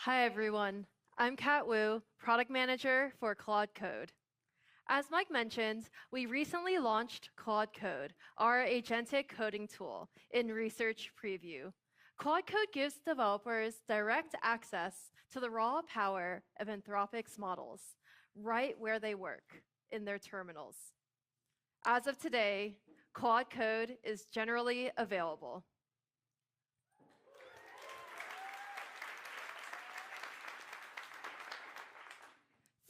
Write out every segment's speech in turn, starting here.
Hi, everyone. I'm Kat Wu, Product Manager for Claude Code. As Mike mentioned, we recently launched Claude Code, our agentic coding tool, in research preview. Claude Code gives developers direct access to the raw power of Anthropic's models, right where they work, in their terminals. As of today, Claude Code is generally available.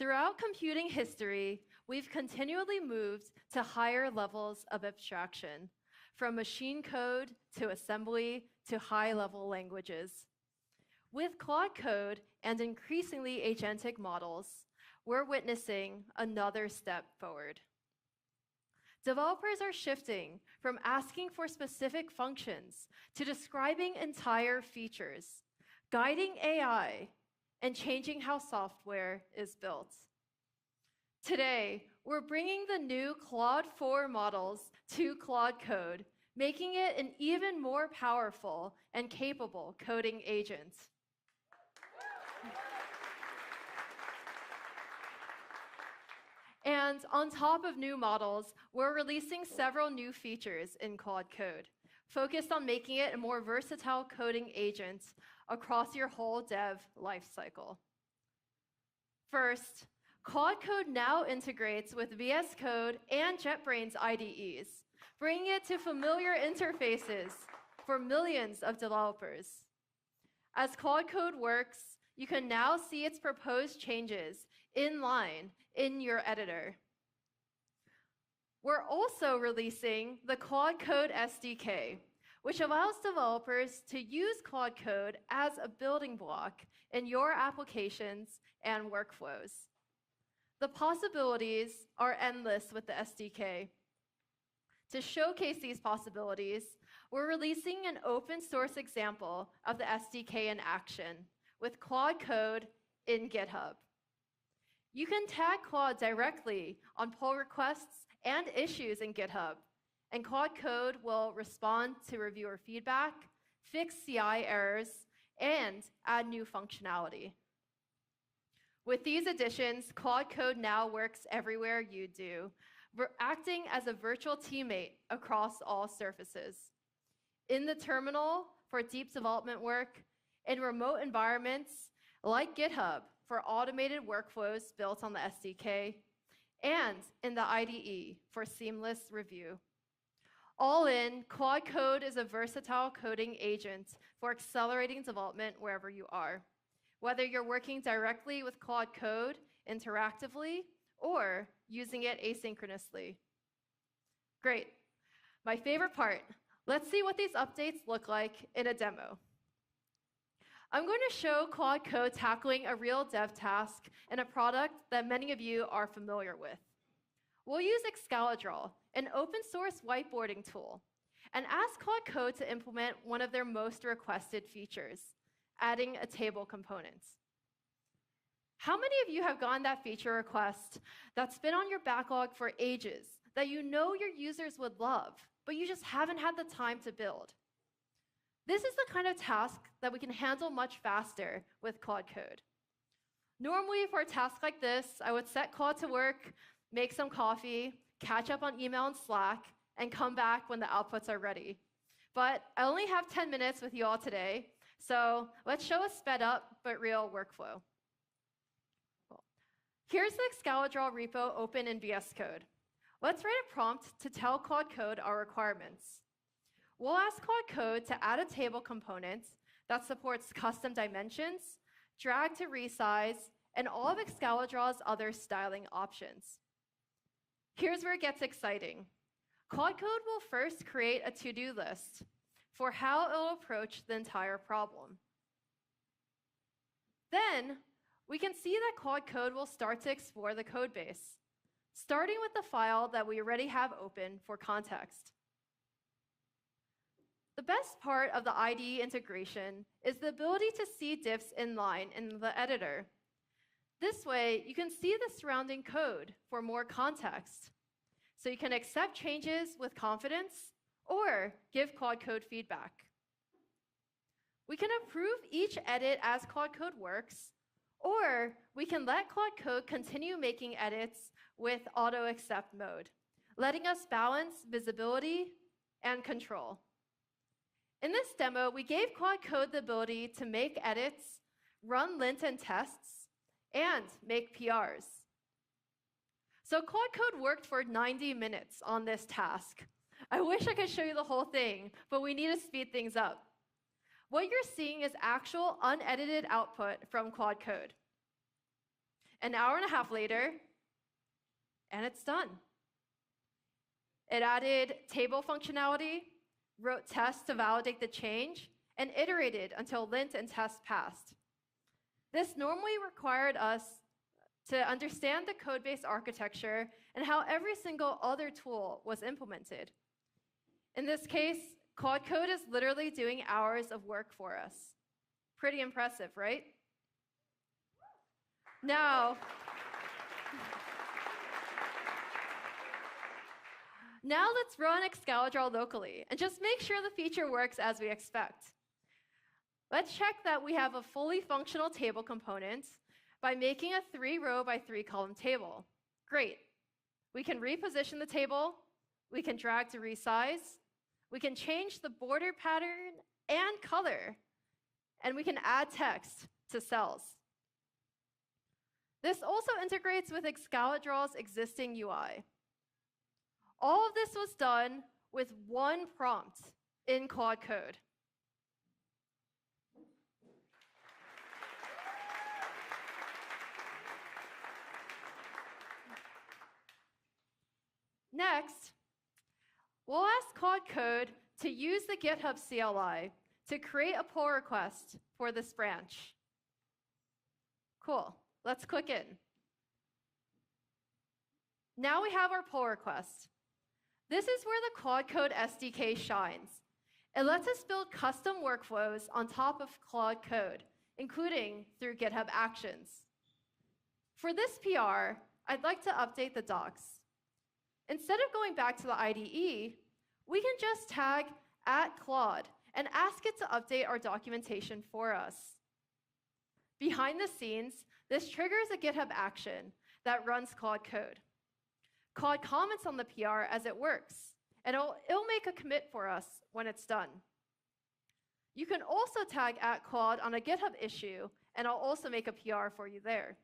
Throughout computing history, we've continually moved to higher levels of abstraction, from machine code to assembly to high-level languages. With Claude Code and increasingly agentic models, we're witnessing another step forward. Developers are shifting from asking for specific functions to describing entire features, guiding AI, and changing how software is built. Today, we're bringing the new Claude 4 models to Claude Code, making it an even more powerful and capable coding agent. And on top of new models, we're releasing several new features in Claude Code, focused on making it a more versatile coding agent across your whole dev lifecycle. First, Claude Code now integrates with VS Code and JetBrains IDEs, bringing it to familiar interfaces for millions of developers. As Claude Code works, you can now see its proposed changes in line in your editor. We're also releasing the Claude Code SDK, which allows developers to use Claude Code as a building block in your applications and workflows. The possibilities are endless with the SDK. To showcase these possibilities, we're releasing an open source example of the SDK in action with Claude Code in GitHub. You can tag Claude directly on pull requests and issues in GitHub, and Claude Code will respond to reviewer feedback, fix CI errors, and add new functionality. With these additions, Claude Code now works everywhere you do, acting as a virtual teammate across all surfaces. In the terminal for deep development work, in remote environments like GitHub for automated workflows built on the SDK, and in the IDE for seamless review. All in, Claude Code is a versatile coding agent for accelerating development wherever you are, whether you're working directly with Claude Code interactively or using it asynchronously. Great. My favorite part. Let's see what these updates look like in a demo. I'm going to show Claude Code tackling a real dev task in a product that many of you are familiar with. We'll use Excalidraw, an open source whiteboarding tool, and ask Claude Code to implement one of their most requested features, adding a table component. How many of you have gotten that feature request that's been on your backlog for ages, that you know your users would love, but you just haven't had the time to build? This is the kind of task that we can handle much faster with Claude Code. Normally, for a task like this, I would set Claude to work, make some coffee, catch up on email and Slack, and come back when the outputs are ready. But I only have 10 minutes with you all today, so let's show a sped up but real workflow. Cool. Here's the Excalidraw repo open in VS Code. Let's write a prompt to tell Claude Code our requirements. We'll ask Claude Code to add a table component that supports custom dimensions, drag to resize, and all of Excalidraw's other styling options. Here's where it gets exciting. Claude Code will first create a to-do list for how it will approach the entire problem. Then, we can see that Claude Code will start to explore the code base, starting with the file that we already have open for context. The best part of the IDE integration is the ability to see diffs inline in the editor. This way, you can see the surrounding code for more context, so you can accept changes with confidence or give Claude Code feedback. We can approve each edit as Claude Code works, or we can let Claude Code continue making edits with auto accept mode, letting us balance visibility and control. In this demo, we gave Claude Code the ability to make edits, run lint and tests, and make PRs. So Claude Code worked for 90 minutes on this task. I wish I could show you the whole thing, but we need to speed things up. What you're seeing is actual unedited output from Claude Code. An hour and a half later, and it's done. It added table functionality, wrote tests to validate the change, and iterated until lint and test passed. This normally required us to understand the code-based architecture and how every single other tool was implemented. In this case, Claude Code is literally doing hours of work for us. Pretty impressive, right? Now let's run Excalidraw locally and just make sure the feature works as we expect. Let's check that we have a fully functional table component by making a 3-row by 3-column table. Great. We can reposition the table, we can drag to resize, we can change the border pattern and color, and we can add text to cells. This also integrates with Excalidraw's existing UI. All of this was done with one prompt in Claude Code. Next, we'll ask Claude Code to use the GitHub CLI to create a pull request for this branch. Cool. Let's click in. Now we have our pull request. This is where the Claude Code SDK shines. It lets us build custom workflows on top of Claude Code, including through GitHub Actions. For this PR, I'd like to update the docs. Instead of going back to the IDE, we can just tag @Claude and ask it to update our documentation for us. Behind the scenes, this triggers a GitHub action that runs Claude Code. Claude comments on the PR as it works, and it'll make a commit for us when it's done. You can also tag @Claude on a GitHub issue, and I'll also make a PR for you there.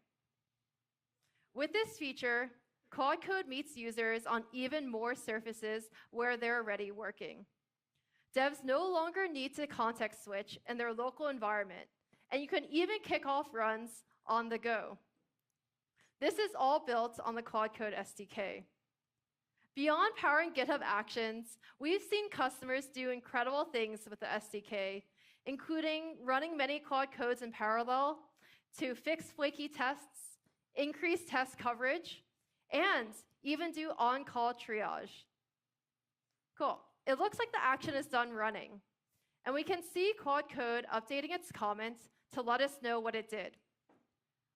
With this feature, Claude Code meets users on even more surfaces where they're already working. Devs no longer need to context switch in their local environment, and you can even kick off runs on the go. This is all built on the Claude Code SDK. Beyond powering GitHub Actions, we've seen customers do incredible things with the SDK, including running many Claude codes in parallel to fix flaky tests, increase test coverage, and even do on-call triage. Cool. It looks like the action is done running, and we can see Claude Code updating its comments to let us know what it did.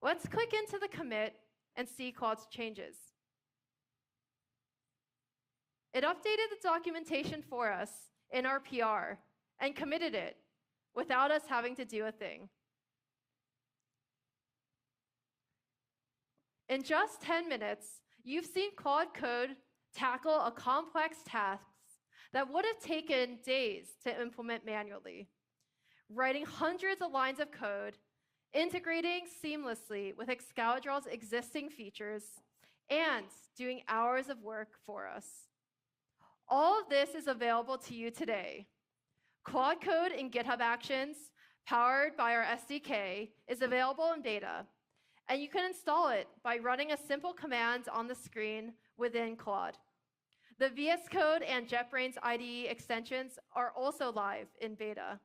Let's click into the commit and see Claude's changes. It updated the documentation for us in our PR and committed it without us having to do a thing. In just 10 minutes, you've seen Claude Code tackle a complex task that would have taken days to implement manually, writing hundreds of lines of code, integrating seamlessly with Excalidraw's existing features, and doing hours of work for us. All of this is available to you today. Claude Code in GitHub Actions, powered by our SDK, is available in beta, and you can install it by running a simple command on the screen within Claude. The VS Code and JetBrains IDE extensions are also live in beta.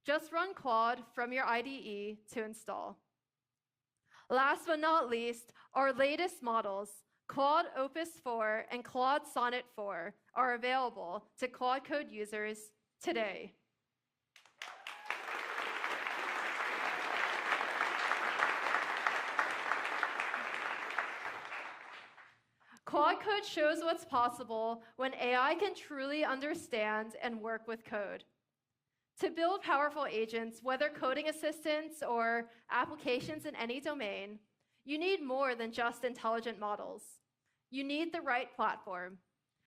Just run Claude from your IDE to install. Last but not least, our latest models, Claude Opus 4 and Claude Sonnet 4, are available to Claude Code users today. Claude Code shows what's possible when AI can truly understand and work with code. To build powerful agents, whether coding assistants or applications in any domain, you need more than just intelligent models. You need the right platform.